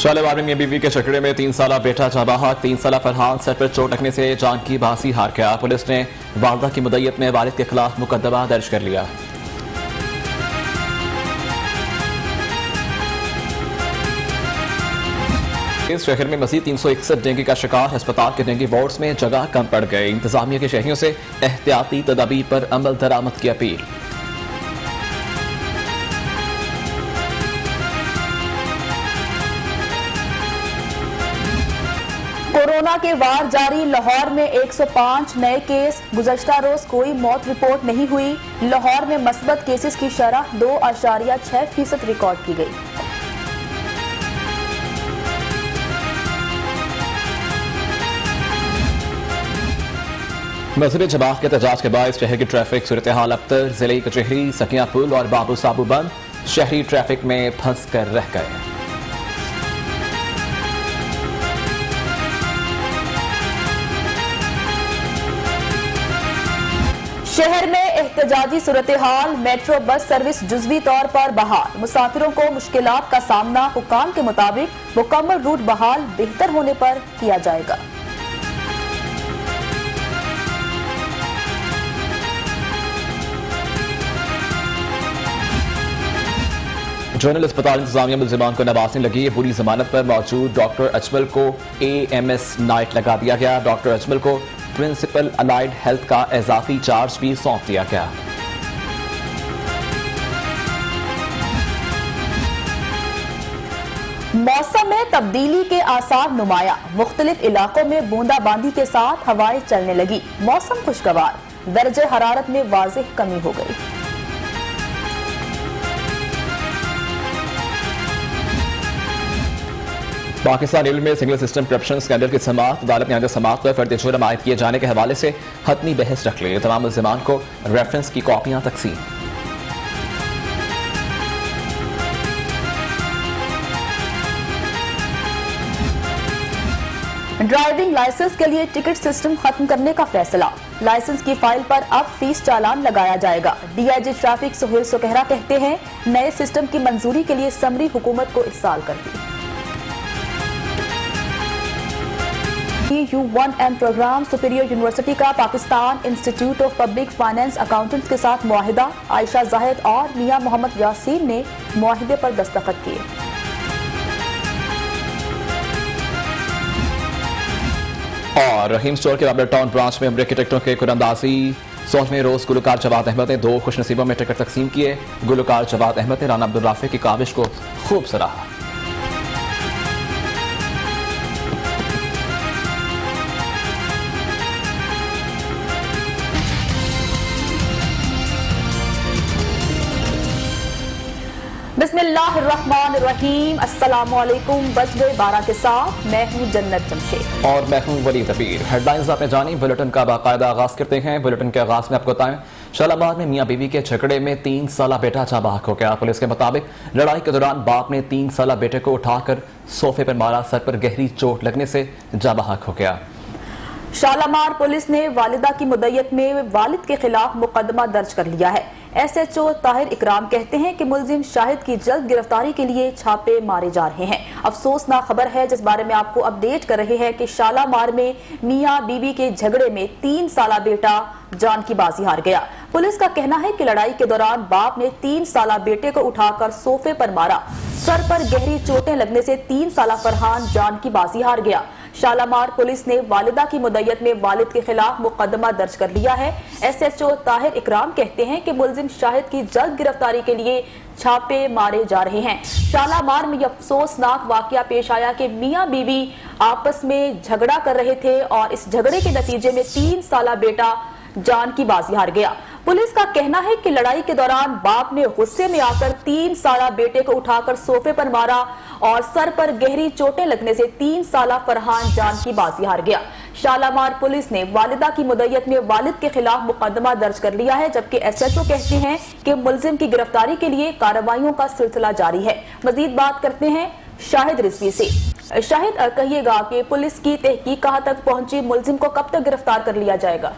शालामार में मियां बीवी के झगड़े में 3 साला बेटा जाबाहक, 3 साला फरहान सर पर चोट लगने से जान की बाजी हार गया। पुलिस ने वारदा की मुद्दत में वालिद के खिलाफ मुकदमा दर्ज कर लिया। इस शहर में मजीद 361 डेंगू का शिकार। अस्पताल के डेंगू वार्ड्स में जगह कम पड़ गई। इंतजामिया के शहरियों से एहतियाती तदाबीर पर अमल दरामद की अपील। कोरोना के वार जारी। लाहौर में 105 नए केस। गुज़श्ता रोज कोई मौत रिपोर्ट नहीं हुई। लाहौर में मस्बत केसेस की शरह 2.6% रिकॉर्ड की गई। मस्जिद जमात के एहतजाज के बाद शहर की ट्रैफिक सूरत हाल अबतर। जिले कचहरी, सकिया पुल और बाबू साबू बंद। शहरी ट्रैफिक में फंस कर रह गए। शहर में एहतजाजी सूरत हाल। मेट्रो बस सर्विस जुज़वी तौर पर बहाल। मुसाफिरों को मुश्किलात का सामना। हुकाम के मुताबिक मुकम्मल रूट बहाल बेहतर होने पर किया जाएगा। जनरल अस्पताल इंतजामिया मुलजिमान को नवाजने लगी। बुरी जमानत पर मौजूद डॉक्टर अजमल को AMS नाइट लगा दिया गया। डॉक्टर अजमल को प्रिंसिपल अलाइड हेल्थ का इजाफी चार्ज भी सौंप दिया गया। मौसम में तब्दीली के आसार नुमाया। मुख्तलिफ इलाकों में बूंदाबांदी के साथ हवाएं चलने लगी। मौसम खुशगवार। दर्जे हरारत में वाज़ेह कमी हो गई। पाकिस्तान रेलवे में सिग्नल सिस्टम करप्शन स्कैंडल की समाअत। अदालत ने आगे समाअत पर फर्द जुर्म आयद किए जाने के हवाले से हतमी बहस रख ली। तमाम मुल्जिमान को रेफरेंस की कॉपियां तकसीम। ड्राइविंग लाइसेंस के लिए टिकट सिस्टम खत्म करने का फैसला। लाइसेंस की फाइल पर अब फीस चालान लगाया जाएगा। DIG ट्रैफिक सुहेल सुकहरा कहते हैं नए सिस्टम की मंजूरी के लिए समरी हुकूमत को इरसाल कर दी। U1M प्रोग्राम सुपीरियर यूनिवर्सिटी का Pakistan institute of public finance accountants के साथ मुआहिदा। आयशा जाहिद और मियां मोहम्मद यासीन ने मुआहिदे पर दस्तखत किए। और रहीम स्टोर के राबर्ट टाउन ब्रांच में उम्र की टिकटों के कुरंदाजी। 16वें रोज गुलकार जवाद अहमद ने 2 खुशनसीबों में टिकट तकसीम किए। गुलकार जवाद अहमद ने राना अब्दुल राफी की काविश को खूब सराहा। बिस्मिल्लाहिर्रहमानिर्रहीम। अस्सलामुअलैकुम। बज गए 12 के साथ। मैं हूँ जन्नत जमशेद और मैं हूँ वली तबीर। हेडलाइंस आपने जानी। बुलेटिन का बाकायदा आगाज करते हैं। बुलेटिन के आगाज में आपको बताएं शालामार में मियां बीवी के झगड़े में 3 साला बेटा जाबाहक हो गया। पुलिस के मुताबिक लड़ाई के दौरान बाप ने 3 साला बेटे को उठाकर सोफे पर मारा। सर पर गहरी चोट लगने से जाबाहक हो गया। शालामार पुलिस ने वालिदा की मुद्दत में वालिद के खिलाफ मुकदमा दर्ज कर लिया है। SHO ताहिर इकराम कहते हैं कि मुलजिम शाहिद की जल्द गिरफ्तारी के लिए छापे मारे जा रहे हैं। अफसोसनाक खबर है जिस बारे में आपको अपडेट कर रहे हैं कि शालामार में मियां बीवी के झगड़े में 3 साला बेटा जान की बाजी हार गया। पुलिस का कहना है कि लड़ाई के दौरान बाप ने 3 साला बेटे को उठाकर सोफे पर मारा। सर पर गहरी चोटें लगने से 3 साला फरहान जान की बाजी हार गया। शालामार पुलिस ने वालिदा की मुद्दत में वालिद के खिलाफ मुकदमा दर्ज कर लिया है। SHO ताहिर इकराम कहते हैं कि मुलजिम शाहिद की जल्द गिरफ्तारी के लिए छापे मारे जा रहे हैं। शालामार में अफसोसनाक वाकया पेश आया कि मियां बीवी आपस में झगड़ा कर रहे थे और इस झगड़े के नतीजे में 3 साला बेटा जान की बाजी हार गया। पुलिस का कहना है कि लड़ाई के दौरान बाप ने गुस्से में आकर 3 साला बेटे को उठाकर सोफे पर मारा और सर पर गहरी चोटें लगने से 3 साला फरहान जान की बाजी हार गया। शालामार पुलिस ने वालिदा की मुद्दत में वालिद के खिलाफ मुकदमा दर्ज कर लिया है, जबकि SHO कहते हैं कि मुलजिम की गिरफ्तारी के लिए कार्रवाइयों का सिलसिला जारी है। मजीद बात करते हैं शाहिद रिजवी से। शाहिद, कहिएगा कि पुलिस की तहकीक कहां तक पहुंची, मुलजिम को कब तक गिरफ्तार कर लिया जाएगा?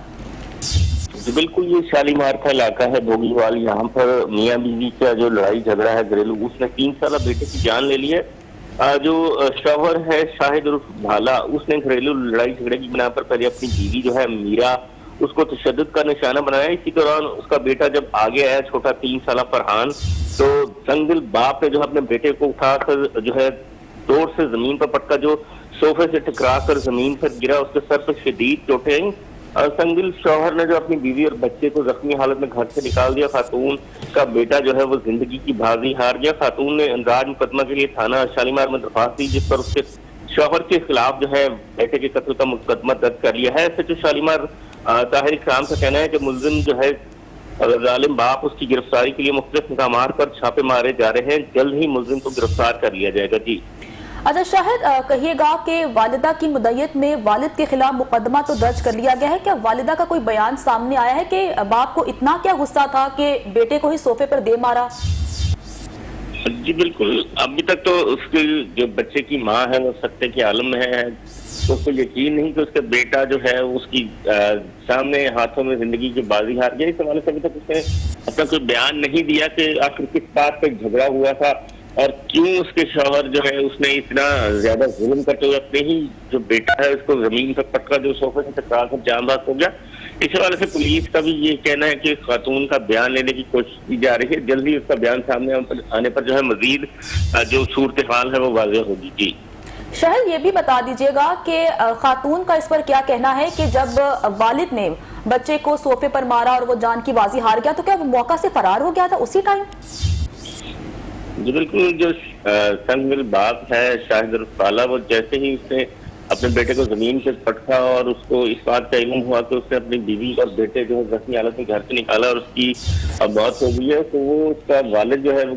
बिल्कुल, ये शालीमार का इलाका है बोगीवाल। यहाँ पर मियां बीवी का जो लड़ाई झगड़ा है घरेलू, उसने 3 साल बेटे की जान ले ली है जो शौहर है शाहिद उर्फ भाला, उसने घरेलू लड़ाई झगड़े की बिना पर पहले अपनी बीवी जो है मीरा, उसको तशद्दुद का निशाना बनाया। इसी दौरान उसका बेटा जब आगे आया, छोटा 3 साल फरहान, तो संगदिल बाप ने जो है अपने बेटे को उठाकर जो है जोर से जमीन पर पटका, जो सोफे से टकरा कर जमीन पर गिरा, उसके सर पर शदीद चोटें आई। संगदिल शौहर ने जो अपनी बीवी और बच्चे को जख्मी हालत में घर से निकाल दिया। खातून का बेटा जो है वो जिंदगी की बाजी हार गया। खातून ने अंदाज मुकदमा के लिए थाना शालीमार में दरख्वास्त दी, जिस पर उसके शौहर के खिलाफ जो है बेटे के कत्ल का मुकदमा दर्ज कर लिया है। SHO शालीमार ताहिर इकराम का कहना है कि मुलजिम जो है जालिम बाप, उसकी गिरफ्तारी के लिए मुख्तलिफ मकामात पर छापे मारे जा रहे हैं। जल्द ही मुलजिम को गिरफ्तार कर लिया जाएगा। जी अच्छा शाहिद, कहिएगा कि वालिदा की मुद्दत में वालिद के खिलाफ मुकदमा तो दर्ज कर लिया गया है, क्या वालिदा का कोई बयान सामने आया है कि बाप को इतना क्या गुस्सा था कि बेटे को ही सोफे पर दे मारा? जी बिल्कुल, अभी तक तो उसके जो बच्चे की माँ है वो सख्ते के आलम में है, तो उसको यकीन नहीं कि उसका बेटा जो है उसकी सामने हाथों में जिंदगी की बाजी हार गया। इस हवाले से अभी तक उसने अपना कोई बयान नहीं दिया कि आखिर किस बात पर झगड़ा हुआ था और क्यों उसके शौहर जो है उसने इतना ज्यादा जुल्म करते हुए अपने ही जो बेटा है उसको जमीन पर पटका, जो सोफे से टकरा कर जान बात हो गया। इस हवाले से पुलिस का भी ये कहना है कि खातून का बयान लेने की कोशिश की जा रही है। जल्दी उसका बयान सामने आने पर जो है मजीद जो सूरत हाल है वो वाज़ेह होगी। जी शाहिद, ये भी बता दीजिएगा कि खातून का इस पर क्या कहना है कि जब वालिद ने बच्चे को सोफे पर मारा और वो जान की बाजी हार गया, तो क्या वो मौका से फरार हो गया था उसी टाइम? जी बिल्कुल, जो संगदिल बाप है शाहिद उर्फ भाला, वो जैसे ही उसने अपने बेटे को जमीन से पटका और उसको इस बात का इल्म हुआ कि उसने अपनी बीवी और बेटे जो जख्मी हालत में घर से निकाला और उसकी मौत हो गई है, तो वो उसका वालिद जो है वो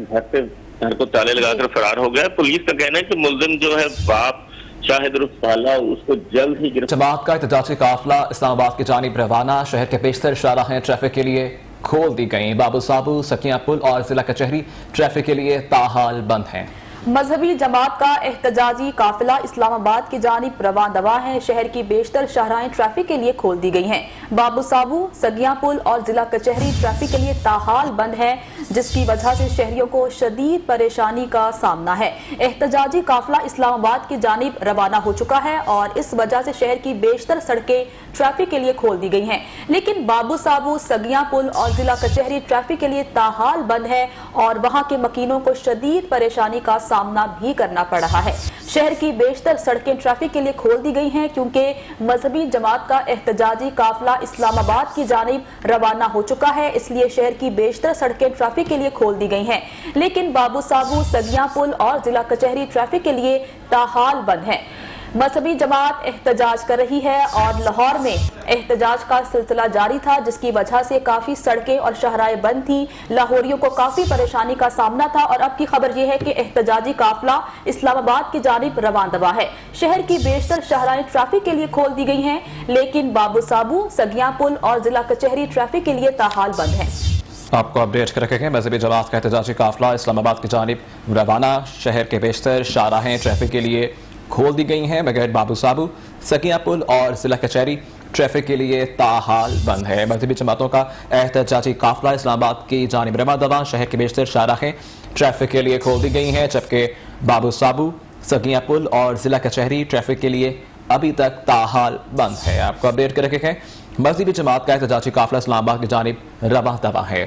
घर को ताले लगाकर फरार हो गया। पुलिस का कहना है कि मुलजिम जो है बाप शाहिद उर्फ भाला, उसको जल्द ही जमात का एहतजाजी काफिला इस्लामाबाद की जानिब रवाना। शहर के बेशतर शाहराहें ट्रैफिक के लिए खोल दी गई। बाबू साबू, सकिया पुल और जिला कचहरी ट्रैफिक के लिए ताहाल बंद हैं। मजहबी जमात का एहतजाजी काफिला इस्लामाबाद की जानिब रवां दवा है। शहर की बेशतर शाहराहें ट्रैफिक के लिए खोल दी गई हैं। बाबू साबू, सगिया पुल और जिला कचहरी ट्रैफिक के लिए ताहाल बंद है, जिसकी वजह से शहरियों को शदीद परेशानी का सामना है। एहतजाजी काफिला इस्लामाबाद की जानिब रवाना हो चुका है और इस वजह से शहर की बेशतर सड़कें ट्रैफिक के लिए खोल दी गई हैं, लेकिन बाबू साबू, सगिया पुल और जिला कचहरी ट्रैफिक के लिए ताहाल बंद है और वहां के मकीनों को शदीद परेशानी का सामना भी करना पड़ रहा है। शहर की बेशतर सड़कें ट्रैफिक के लिए खोल दी गई हैं क्योंकि मजहबी जमात का एहतजाजी काफिला इस्लामाबाद की जानिब रवाना हो चुका है, इसलिए शहर की बेशतर सड़कें ट्रैफिक के लिए खोल दी गई हैं, लेकिन बाबू साबू, सगिया पुल और जिला कचहरी ट्रैफिक के लिए ताहाल बंद है। मजहबी जमात एहतजाज कर रही है और लाहौर में एहतजाज का सिलसिला जारी था, जिसकी वजह से काफी सड़कें और शाहराएं बंद थी। लाहौरियों को काफी परेशानी का सामना था और अब की खबर यह है कि एहतजाजी काफिला इस्लामाबाद की जानिब रवां दवा है। शहर की बेशतर शाहराएं ट्रैफिक के लिए खोल दी गई हैं, लेकिन बाबू साबू, सगिया पुल और जिला कचहरी ट्रैफिक के लिए ताहाल बंद है। आपको अपडेट कर रखेंगे। मजहबी जमात का एहतजाजी काफिला इस्लामाबाद की जानिब रवाना। शहर के बेशतर शाहराहें ट्रैफिक के लिए खोल दी गई हैं, मगर बाबू साबू, सकिया पुल और जिला कचहरी ट्रैफिक के लिए ताहाल बंद है। मजहबी जमातों का एहतजाजी काफिला इस्लामाबाद की जानिब रवां दवा। शहर के बेशतर शाहराहें ट्रैफिक के लिए खोल दी गई हैं, जबकि बाबू साबू, सकिया पुल और जिला कचहरी ट्रैफिक के लिए अभी तक ताहाल बंद है। आपको अपडेट कर रखे हैं। मजहबी जमात का एहतजाजी काफिला इस्लामाबाद की जानिब रवां दवा है।